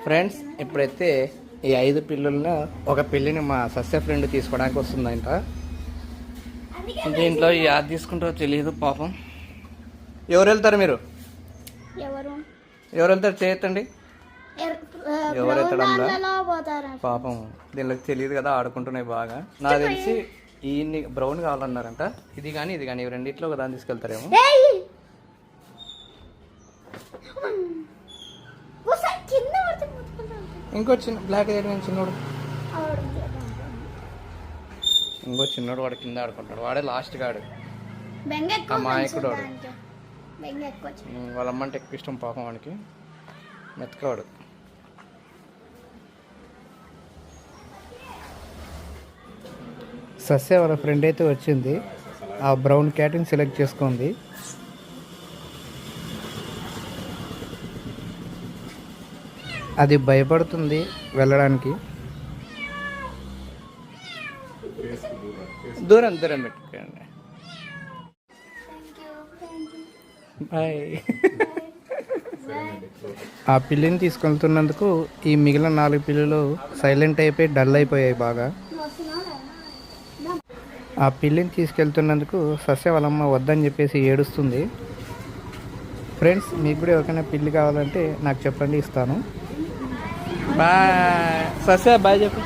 Friends ఇప్పుడైతే ఈ 5 పిల్లుల్లో ఒక పిల్లిని మా సస్య ఫ్రెండ్ తీసుకోవడానికి వస్తుందంట. దీంట్లో యాద్ తీసుకుంటారో తెలియదు పాపం. ఎవరు వెళ్తారు మీరు? ఎవరు వెళ్తారు చేయొద్దండి. ఎవరు ఎత్తడంలా పాపం దీనిలోకి తెలియదు కదా, ఆడుకుంటున్నాయి బాగా. నాకు తెలిసి ఈ బ్రౌన్ కావాలన్నారంట. ఇది కానీ ఇవి రెండిట్లో ఒక దాన్ని తీసుకెళ్తారేమో. ఇంకో చిన్న బ్లాక్ హెయిర్ చిన్నోడు, ఇంకో చిన్నోడు వాడు కింద ఆడుకుంటాడు. వాడే లాస్ట్ గాడు, అమాయకుడు వాడు. వాళ్ళ అమ్మంటే ఎక్కువ ఇష్టం పాపం వాడికి, మెత్తకవాడు. సస్య వాళ్ళ ఫ్రెండ్ అయితే వచ్చింది, ఆ బ్రౌన్ క్యాట్ని సెలెక్ట్ చేసుకుంది. అది భయపడుతుంది వెళ్ళడానికి. దూరం పెట్టుకోండి. బాయ్. ఆ పిల్లిని తీసుకెళ్తున్నందుకు ఈ మిగిలిన 4 పిల్లులు సైలెంట్ అయిపోయి డల్ అయిపోయాయి బాగా. ఆ పిల్లిని తీసుకెళ్తున్నందుకు సస్య వాళ్ళమ్మ వద్దని చెప్పేసి ఏడుస్తుంది. ఫ్రెండ్స్, మీకు కూడా ఎవరికైనా పిల్లి కావాలంటే నాకు చెప్పండి, ఇస్తాను. బాయ్. సస్య బాయ్ చెప్పు.